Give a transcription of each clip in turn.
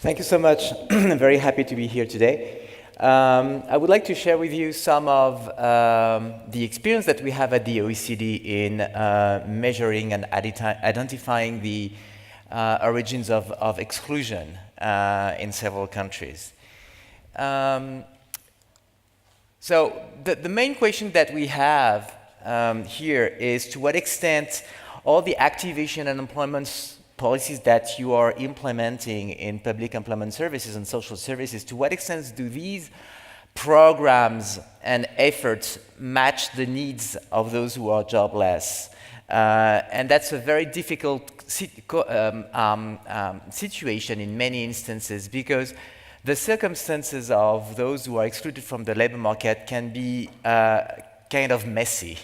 Thank you so much. I'm very happy to be here today. I would like to share with you some of the experience that we have at the OECD in measuring and identifying the origins of exclusion in several countries. So the main question that we have here is to what extent all the activation and employment policies that you are implementing in public employment services and social services, to what extent do these programs and efforts match the needs of those who are jobless? And that's a very difficult situation in many instances, because the circumstances of those who are excluded from the labor market can be kind of messy.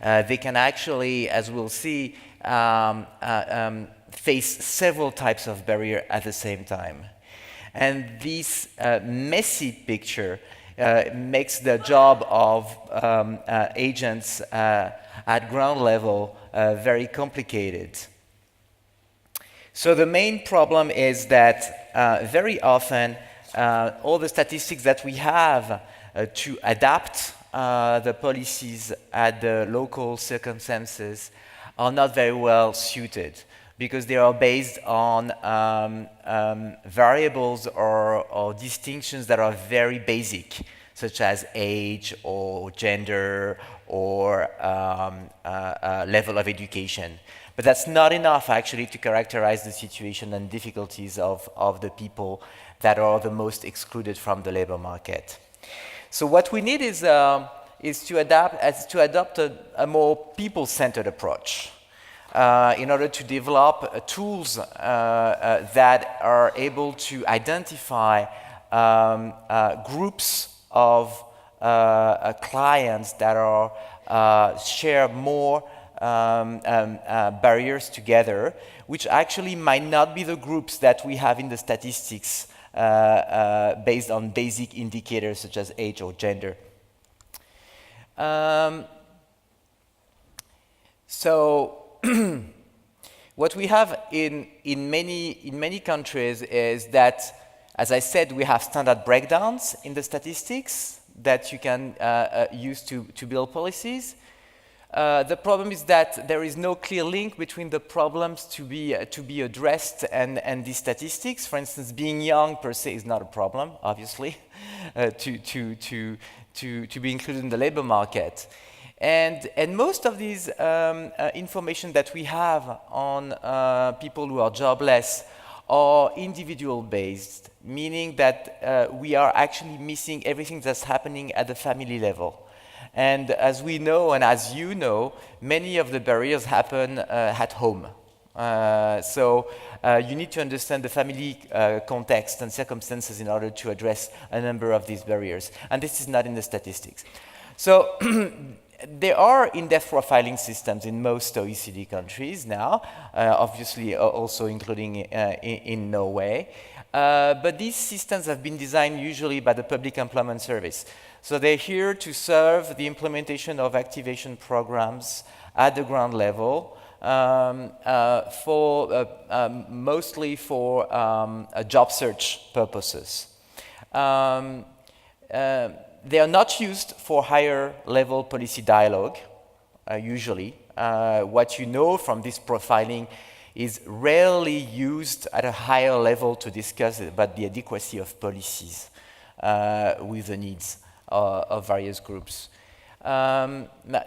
They can actually, as we'll see, face several types of barrier at the same time. And this messy picture makes the job of agents at ground level very complicated. So the main problem is that very often all the statistics that we have to adapt the policies at the local circumstances are not very well suited, because they are based on variables or distinctions that are very basic, such as age or gender or level of education. But that's not enough actually to characterize the situation and difficulties of the people that are the most excluded from the labor market. So what we need is to adopt a more people-centered approach in order to develop tools that are able to identify groups of clients that are share more barriers together, which actually might not be the groups that we have in the statistics based on basic indicators such as age or gender. So what we have in many countries is that, as I said, we have standard breakdowns in the statistics that you can use to build policies. The problem is that there is no clear link between the problems to be addressed and these statistics. For instance, being young per se is not a problem, obviously, to be included in the labor market. And most of these information that we have on people who are jobless are individual based, meaning that we are actually missing everything that's happening at the family level. And as we know, and as you know, many of the barriers happen at home. So you need to understand the family context and circumstances in order to address a number of these barriers. And this is not in the statistics. So there are in-depth profiling systems in most OECD countries now, obviously also including in Norway. But these systems have been designed usually by the Public Employment Service. So they're here to serve the implementation of activation programs at the ground level, mostly for job search purposes. They are not used for higher level policy dialogue, usually. What you know from this profiling is rarely used at a higher level to discuss about the adequacy of policies with the needs of various groups.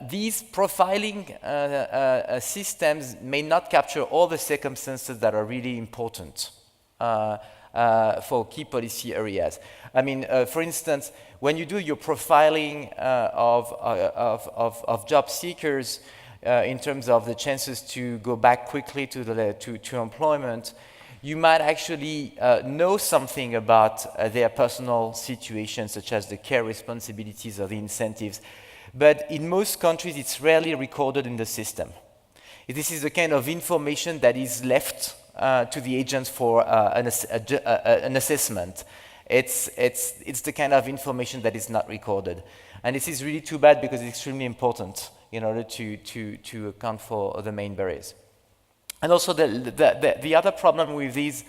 These profiling systems may not capture all the circumstances that are really important for key policy areas. I mean, for instance, when you do your profiling of job seekers in terms of the chances to go back quickly to employment, you might actually know something about their personal situation, such as the care responsibilities or the incentives. But in most countries, it's rarely recorded in the system. This is the kind of information that is left to the agents for an assessment. It's the kind of information that is not recorded. And this is really too bad, because it's extremely important in order to account for the main barriers. And also the other problem with these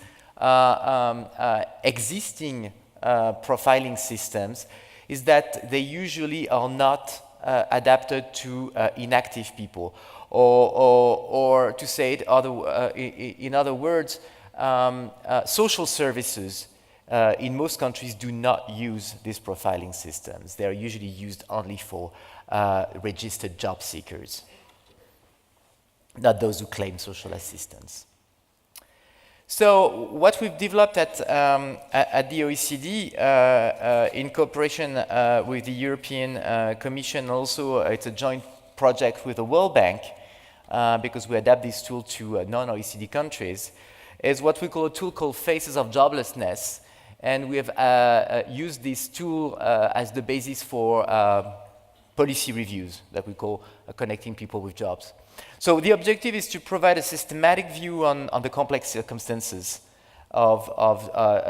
existing profiling systems is that they usually are not adapted to inactive people. Or to say it in other words, social services in most countries do not use these profiling systems. They are usually used only for registered job seekers, not those who claim social assistance. So what we've developed at the OECD in cooperation with the European Commission, also it's a joint project with the World Bank, because we adapt this tool to non-OECD countries, is what we call a tool called Faces of Joblessness. And we have used this tool as the basis for policy reviews that we call Connecting People with Jobs. So the objective is to provide a systematic view on the complex circumstances of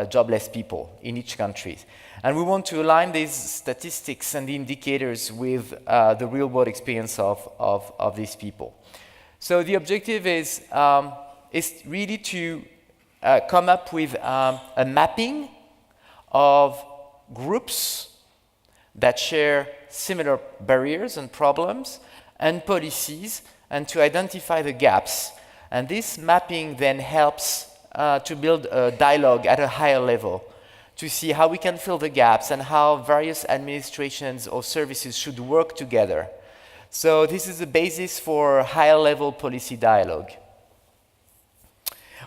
jobless people in each country. And we want to align these statistics and the indicators with the real-world experience of these people. So the objective is really to come up with a mapping of groups that share similar barriers and problems and policies, and to identify the gaps. And this mapping then helps to build a dialogue at a higher level, to see how we can fill the gaps and how various administrations or services should work together. So this is the basis for higher level policy dialogue.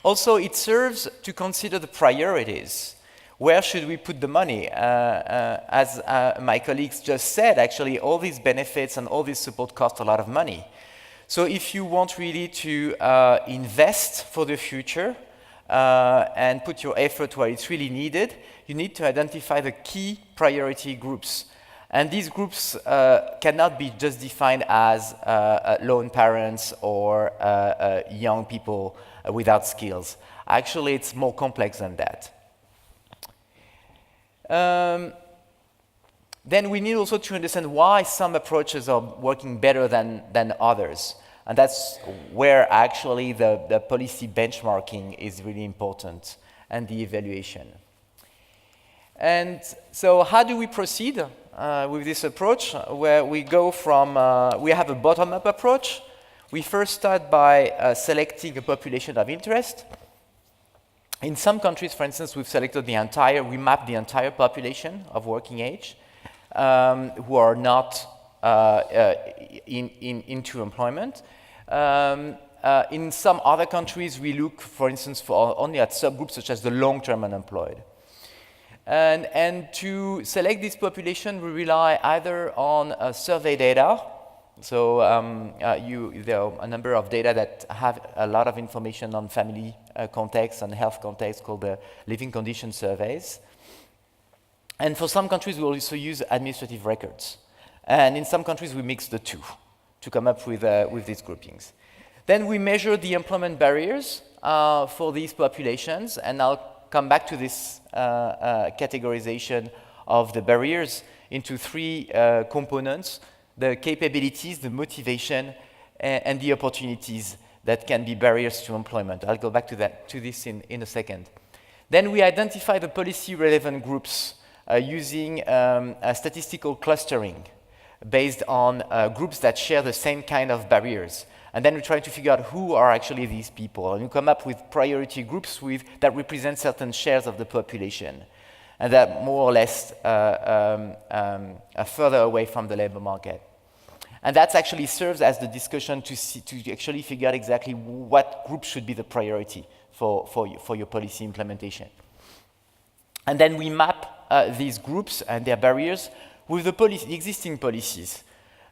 Also, it serves to consider the priorities. Where should we put the money? As my colleagues just said, actually, all these benefits and all this support cost a lot of money. So if you want really to invest for the future and put your effort where it's really needed, you need to identify the key priority groups. And these groups cannot be just defined as lone parents or young people without skills. Actually, it's more complex than that. Then we need also to understand why some approaches are working better than others. And that's where actually the policy benchmarking is really important, and the evaluation. And so how do we proceed with this approach, where we go from, we have a bottom-up approach. We first start by selecting a population of interest. In some countries, for instance, we've selected we mapped the entire population of working age who are not into employment. In some other countries, we look, for instance, only at subgroups such as the long-term unemployed. And to select this population, we rely either on survey data. So there are a number of data that have a lot of information on family context and health context, called the living condition surveys. And for some countries, we also use administrative records. And in some countries, we mix the two to come up with these groupings. Then we measure the employment barriers for these populations, and I'll come back to this categorization of the barriers into three components: the capabilities, the motivation, and the opportunities that can be barriers to employment. I'll go back to this in a second. Then we identify the policy-relevant groups using statistical clustering based on groups that share the same kind of barriers. And then we try to figure out who are actually these people. And we come up with priority groups that represent certain shares of the population, and that more or less are further away from the labor market. And that actually serves as the discussion to actually figure out exactly what group should be the priority for your policy implementation. And then we map these groups and their barriers with the existing policies.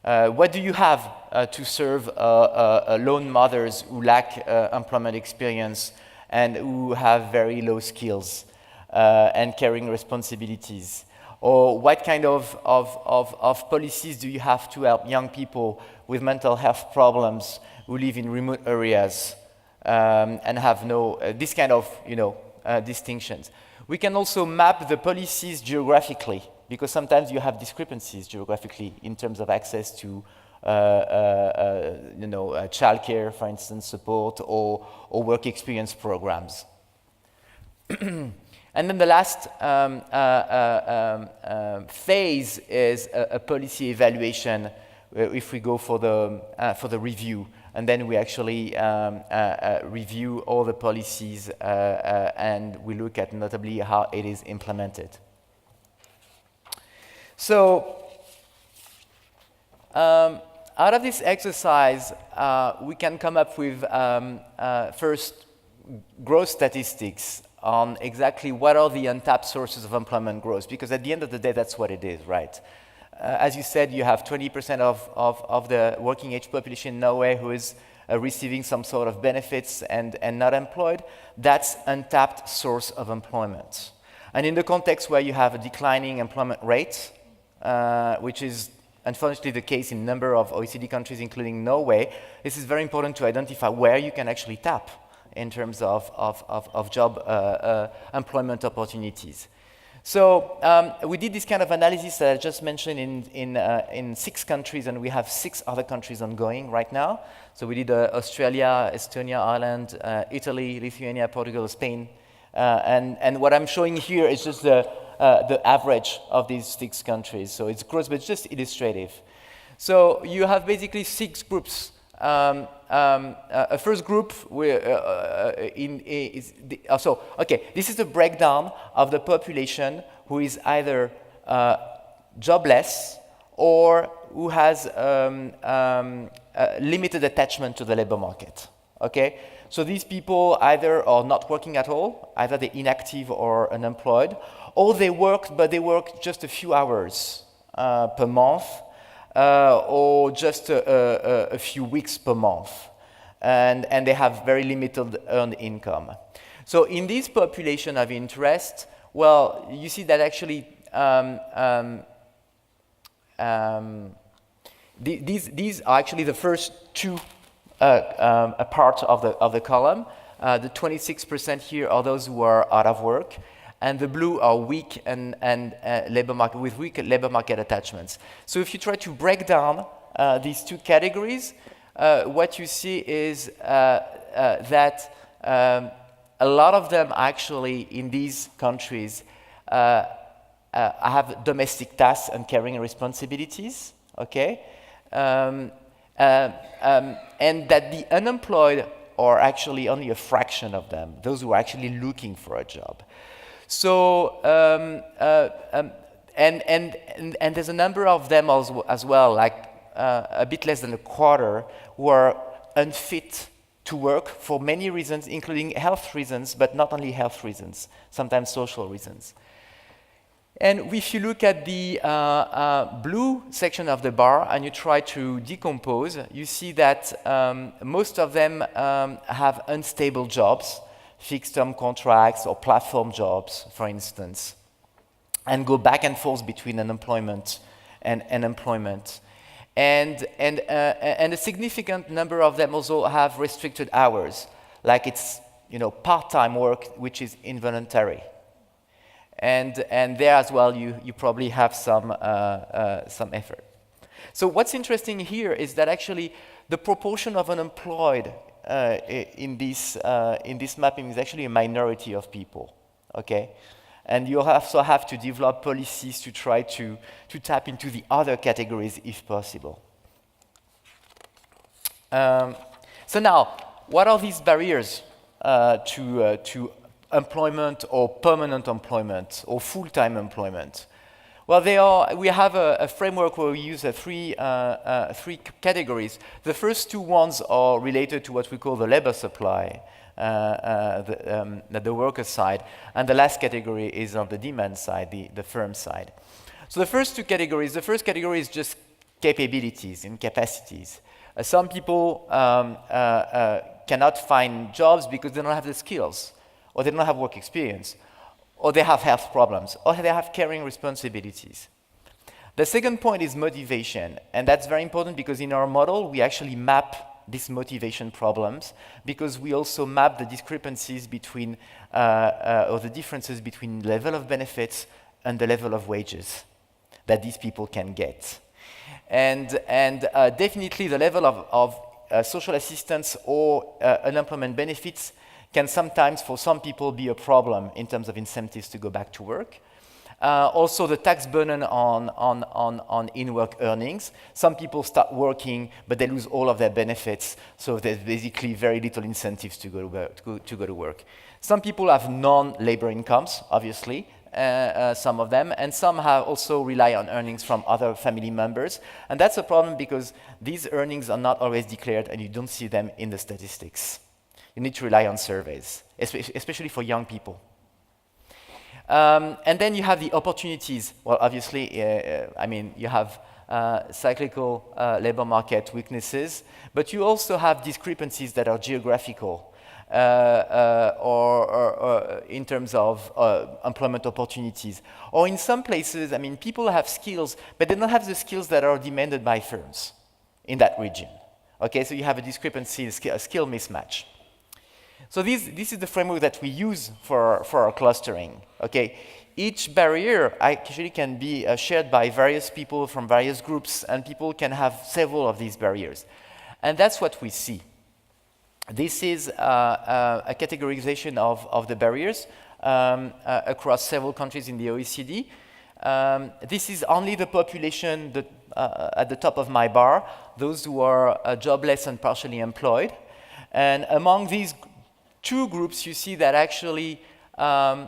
What do you have to serve lone mothers who lack employment experience and who have very low skills and caring responsibilities? Or what kind of policies do you have to help young people with mental health problems who live in remote areas and have this kind of distinctions? We can also map the policies geographically, because sometimes you have discrepancies geographically in terms of access to childcare, for instance, support, or work experience programs. And then the last phase is a policy evaluation, if we go for the review. And then we actually review all the policies and we look at notably how it is implemented. So out of this exercise, we can come up with first growth statistics on exactly what are the untapped sources of employment growth, because at the end of the day, that's what it is, right? As you said, you have 20% of the working age population in Norway who is receiving some sort of benefits and not employed. That's untapped source of employment. And in the context where you have a declining employment rate, which is unfortunately the case in a number of OECD countries, including Norway, this is very important to identify where you can actually tap in terms of job employment opportunities. So we did this kind of analysis that I just mentioned in 6 countries, and we have 6 other countries ongoing right now. So we did Australia, Estonia, Ireland, Italy, Lithuania, Portugal, Spain. And what I'm showing here is just the average of these 6 countries. So it's gross, but it's just illustrative. So you have basically 6 groups. A first group this is the breakdown of the population who is either jobless or who has limited attachment to the labor market. Okay, so these people either are not working at all, either they're inactive or unemployed, or they work, but they work just a few hours per month. Or just a few weeks per month, and they have very limited earned income. So in this population of interest, well, you see that actually these are actually the first 2 parts of the column. The 26% here are those who are out of work, and the blue are weak and labor market with weak labor market attachments. So if you try to break down these 2 categories, what you see is that a lot of them actually in these countries have domestic tasks and caring responsibilities. Okay, and that the unemployed are actually only a fraction of them, those who are actually looking for a job. So, and there's a number of them as well, like a bit less than a quarter, who are unfit to work for many reasons, including health reasons, but not only health reasons, sometimes social reasons. And if you look at the blue section of the bar and you try to decompose, you see that most of them have unstable jobs, fixed-term contracts or platform jobs, for instance, and go back and forth between unemployment and employment. And a significant number of them also have restricted hours, like it's part-time work, which is involuntary. And there as well, you probably have some effort. So what's interesting here is that actually the proportion of unemployed in this mapping is actually a minority of people, okay? And you also have to develop policies to try to tap into the other categories if possible. So now, what are these barriers to employment or permanent employment or full-time employment? Well, we have a framework where we use three categories. The first 2 ones are related to what we call the labor supply, the worker side, and the last category is on the demand side, the firm side. So the first 2 categories, the first category is just capabilities and capacities. Some people cannot find jobs because they don't have the skills, or they don't have work experience, or they have health problems, or they have caring responsibilities. The second point is motivation, and that's very important because in our model, we actually map these motivation problems because we also map the discrepancies between, or the differences between level of benefits and the level of wages that these people can get. And definitely the level of social assistance or unemployment benefits can sometimes, for some people, be a problem in terms of incentives to go back to work. Also, the tax burden on in-work earnings. Some people start working, but they lose all of their benefits, so there's basically very little incentives to go to work. Some people have non-labor incomes, obviously, some of them, and some have also rely on earnings from other family members. And that's a problem because these earnings are not always declared and you don't see them in the statistics. You need to rely on surveys, especially for young people. And then you have the opportunities. Well, obviously, I mean, you have cyclical labor market weaknesses, but you also have discrepancies that are geographical or in terms of employment opportunities. Or in some places, I mean, people have skills, but they don't have the skills that are demanded by firms in that region. Okay, so you have a discrepancy, a skill mismatch. So this is the framework that we use for our clustering. Okay, each barrier actually can be shared by various people from various groups, and people can have several of these barriers. And that's what we see. This is a categorization of the barriers across several countries in the OECD. This is only the population that, at the top of my bar, those who are jobless and partially employed. And among these two groups, you see that actually a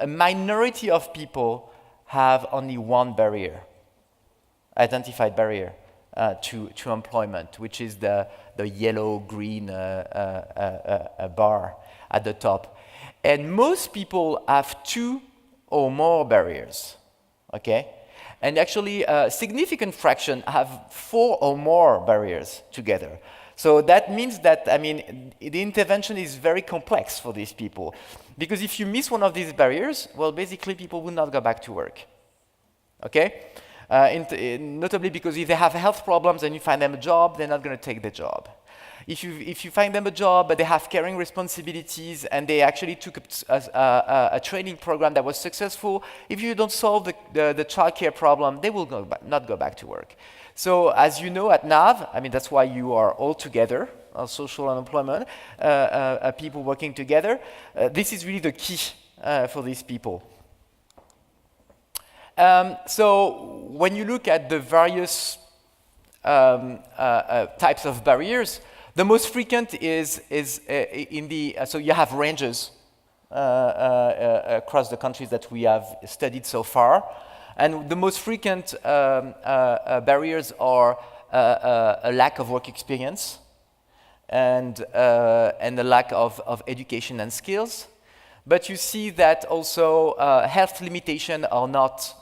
minority of people have only one barrier, identified barrier to employment, which is the yellow-green bar at the top. And most people have two or more barriers, okay? And actually, a significant fraction have four or more barriers together. So that means that, I mean, the intervention is very complex for these people. Because if you miss one of these barriers, well, basically people will not go back to work. Okay? Notably because if they have health problems and you find them a job, they're not going to take the job. If you find them a job, but they have caring responsibilities and they actually took a training program that was successful, if you don't solve the childcare problem, they will not go back to work. So as you know at NAV, I mean, that's why you are all together, social unemployment, people working together. This is really the key for these people. So when you look at the various types of barriers, the most frequent is in the, so you have ranges across the countries that we have studied so far. And the most frequent barriers are a lack of work experience and a lack of education and skills. But you see that also health limitations are not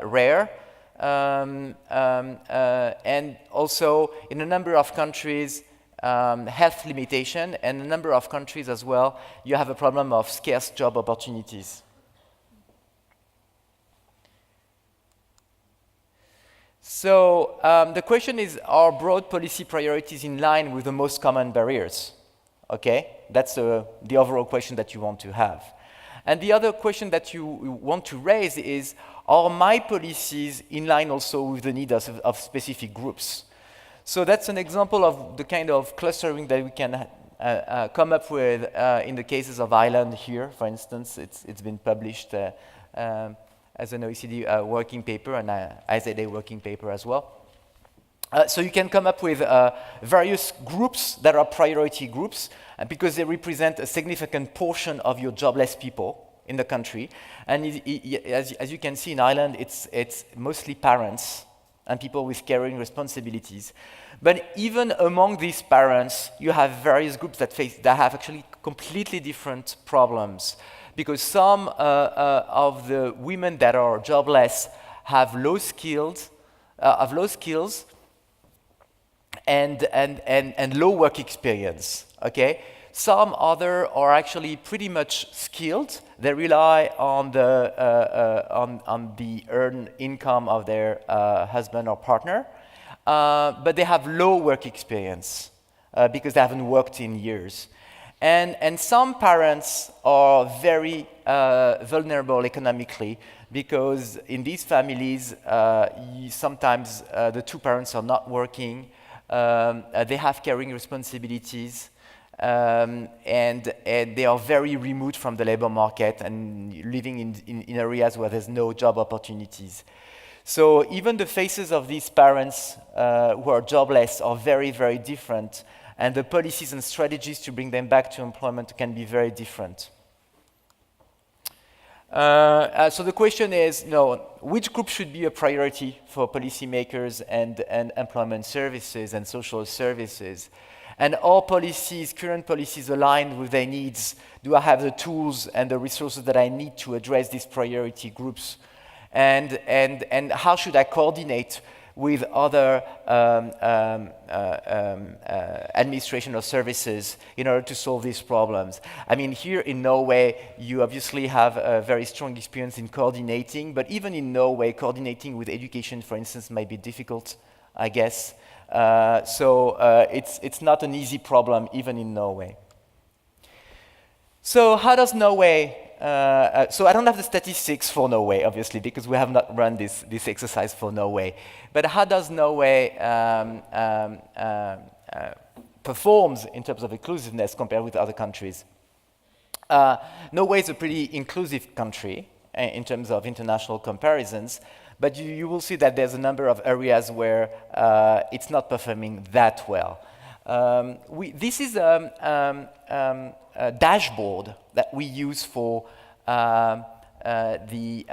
rare. And also in a number of countries, health limitation, and a number of countries as well, you have a problem of scarce job opportunities. So the question is, are broad policy priorities in line with the most common barriers? Okay, that's the overall question that you want to have. And the other question that you want to raise is, are my policies in line also with the needs of specific groups? So that's an example of the kind of clustering that we can come up with in the cases of Ireland here, for instance. It's been published as an OECD working paper and IZA working paper as well. So you can come up with various groups that are priority groups because they represent a significant portion of your jobless people in the country. And as you can see in Ireland, it's mostly parents and people with caring responsibilities. But even among these parents, you have various groups that have actually completely different problems. Because some of the women that are jobless have low skills and low work experience. Okay, some other are actually pretty much skilled. They rely on the earned income of their husband or partner, but they have low work experience because they haven't worked in years. And some parents are very vulnerable economically because in these families, sometimes the two parents are not working, they have caring responsibilities, and they are very removed from the labor market and living in areas where there's no job opportunities. So even the faces of these parents who are jobless are very, very different, and the policies and strategies to bring them back to employment can be very different. So the question is, which group should be a priority for policymakers and employment services and social services? And are policies, current policies, aligned with their needs? Do I have the tools and the resources that I need to address these priority groups? And how should I coordinate with other administration or services in order to solve these problems? I mean, here in Norway, you obviously have a very strong experience in coordinating, but even in Norway, coordinating with education, for instance, might be difficult, I guess. So it's not an easy problem, even in Norway. So how does Norway... so I don't have the statistics for Norway, obviously, because we have not run this exercise for Norway. But how does Norway performs in terms of inclusiveness compared with other countries? Norway is a pretty inclusive country in terms of international comparisons, but you will see that there's a number of areas where it's not performing that well. This is a dashboard that we use for the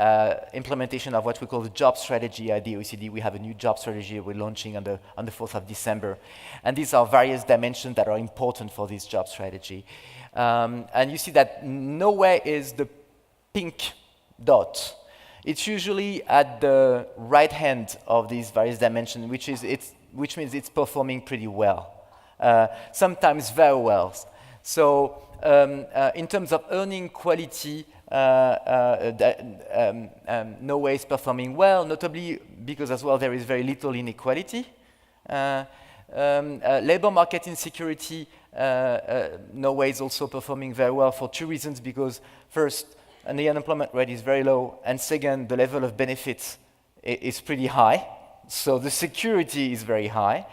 implementation of what we call the job strategy at the OECD. We have a new job strategy we're launching on the 4th of December. And these are various dimensions that are important for this job strategy. And you see that Norway is the pink dot. It's usually at the right hand of these various dimensions, which means it's performing pretty well. Sometimes very well. So in terms of earning quality, Norway is performing well, notably because as well there is very little inequality. Labor market insecurity, Norway is also performing very well for two reasons, because first, the unemployment rate is very low, and second, the level of benefits is pretty high, so the security is very high.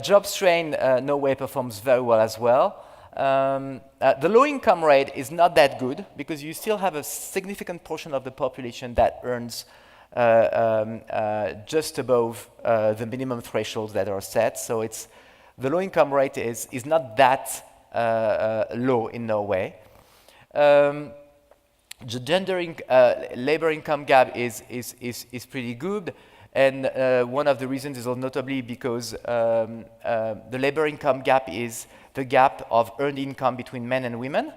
Job strain, Norway performs very well as well. The low income rate is not that good because you still have a significant portion of the population that earns just above the minimum thresholds that are set. So the low income rate is not that low in Norway. The labor income gap is pretty good. And one of the reasons is notably because the labor income gap is the gap of earned income between men and women.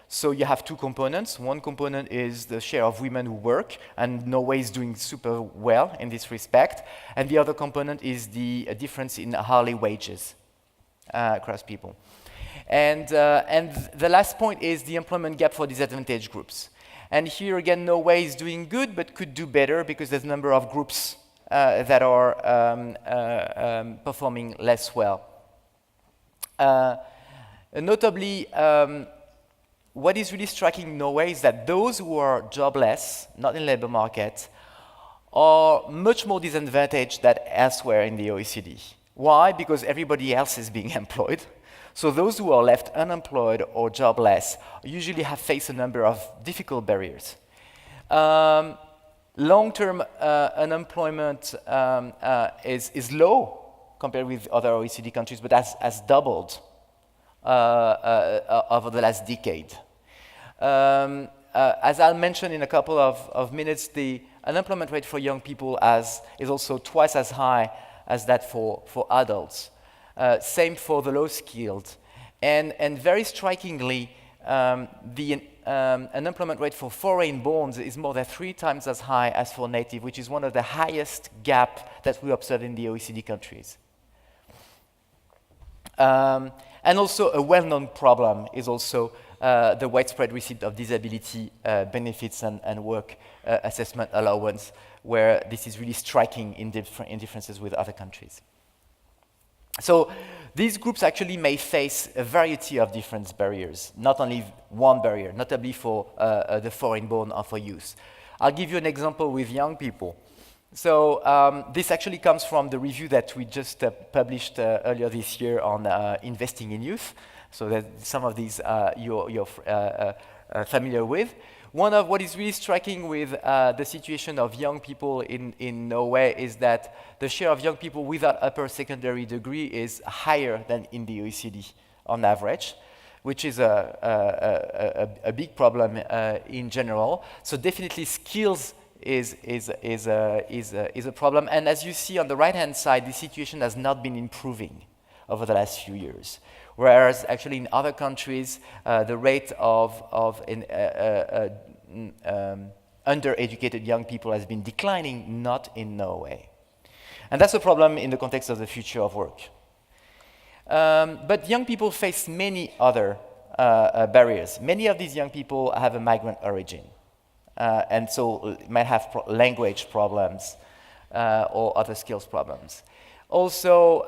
So you have two components. One component is the share of women who work, and Norway is doing super well in this respect. And the other component is the difference in hourly wages across people. And the last point is the employment gap for disadvantaged groups. And here again, Norway is doing good, but could do better because there's a number of groups that are performing less well. Notably, what is really striking in Norway is that those who are jobless, not in labor market, are much more disadvantaged than elsewhere in the OECD. Why? Because everybody else is being employed. So those who are left unemployed or jobless usually have faced a number of difficult barriers. Long-term unemployment is low compared with other OECD countries, but has doubled over the last decade. As I'll mention in a couple of minutes, the unemployment rate for young people is also twice as high as that for adults. Same for the low-skilled. And very strikingly, the unemployment rate for foreign-born is more than 3 times as high as for native, which is one of the highest gaps that we observe in the OECD countries. And also a well-known problem is also the widespread receipt of disability benefits and work assessment allowance, where this is really striking in differences with other countries. So these groups actually may face a variety of different barriers, not only one barrier, notably for the foreign-born or for youth. I'll give you an example with young people. So this actually comes from the review that we just published earlier this year on investing in youth. So that some of these you're familiar with. One of what is really striking with the situation of young people in Norway is that the share of young people without upper secondary degree is higher than in the OECD on average, which is a big problem in general. So definitely skills is a problem. And as you see on the right-hand side, the situation has not been improving over the last few years. Whereas actually in other countries, the rate of undereducated young people has been declining, not in Norway. And that's a problem in the context of the future of work. But young people face many other barriers. Many of these young people have a migrant origin. And so might have language problems or other skills problems. Also,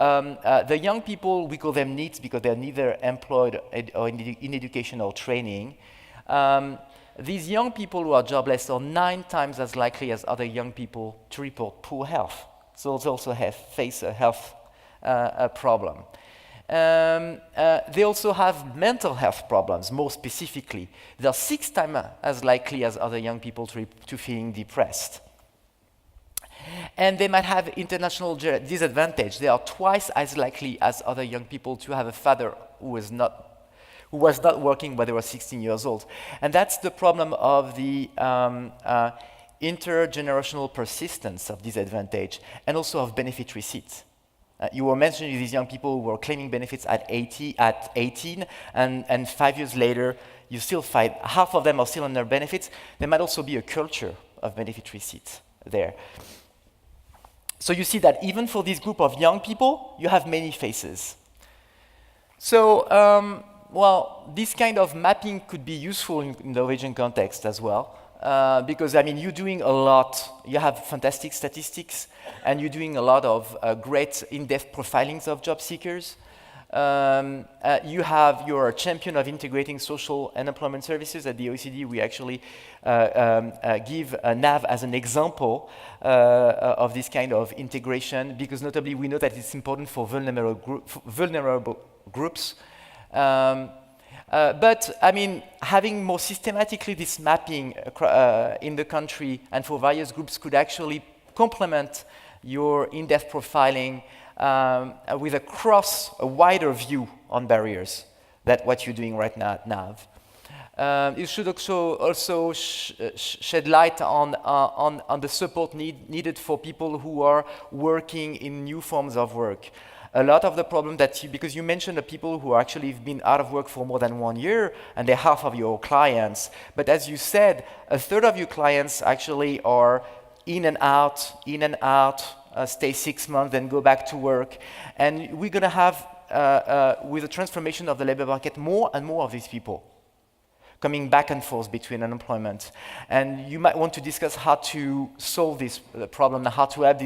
the young people, we call them NEETs because they're neither employed or in education or training. These young people who are jobless are 9 times as likely as other young people to report poor health. So they also face a health problem. They also have mental health problems, more specifically. They are 6 times as likely as other young people to feeling depressed. And they might have international disadvantage. They are twice as likely as other young people to have a father who was not working when they were 16 years old. And that's the problem of the intergenerational persistence of disadvantage and also of benefit receipts. You were mentioning these young people who were claiming benefits at 18, and 5 years later, you still find half of them are still on their benefits. There might also be a culture of benefit receipts there. So you see that even for this group of young people, you have many faces. So, well, this kind of mapping could be useful in the Norwegian context as well. Because, I mean, you're doing a lot, you have fantastic statistics, and you're doing a lot of great in-depth profilings of job seekers. You're a champion of integrating social and employment services. At the OECD, we actually give NAV as an example of this kind of integration, because notably we know that it's important for vulnerable groups. But, I mean, having more systematically this mapping in the country and for various groups could actually complement your in-depth profiling with a wider view on barriers than what you're doing right now at NAV. It should also shed light on the support needed for people who are working in new forms of work. A lot of the problem because you mentioned the people who actually have been out of work for more than 1 year, and they're half of your clients. But as you said, 1/3 of your clients actually are in and out, stay 6 months, then go back to work. And we're going to have, with the transformation of the labor market, more and more of these people coming back and forth between unemployment. And you might want to discuss how to solve this problem, how to help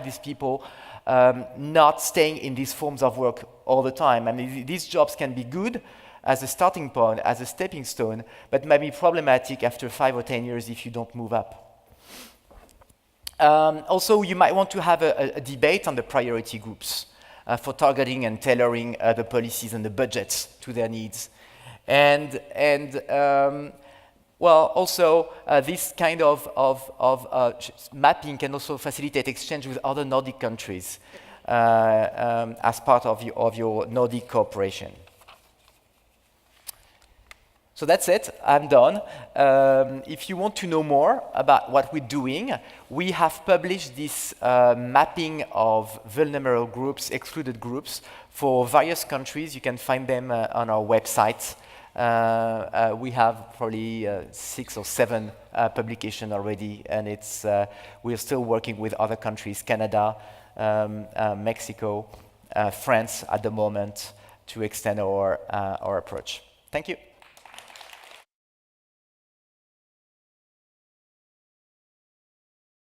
these people not staying in these forms of work all the time. And these jobs can be good as a starting point, as a stepping stone, but might be problematic after 5 or 10 years if you don't move up. Also, you might want to have a debate on the priority groups for targeting and tailoring the policies and the budgets to their needs. Well, also, this kind of mapping can also facilitate exchange with other Nordic countries as part of your Nordic cooperation. So that's it, I'm done. If you want to know more about what we're doing, we have published this mapping of vulnerable groups, excluded groups, for various countries. You can find them on our website. We have probably 6 or 7 publications already, and we're still working with other countries, Canada, Mexico, France at the moment, to extend our approach. Thank you.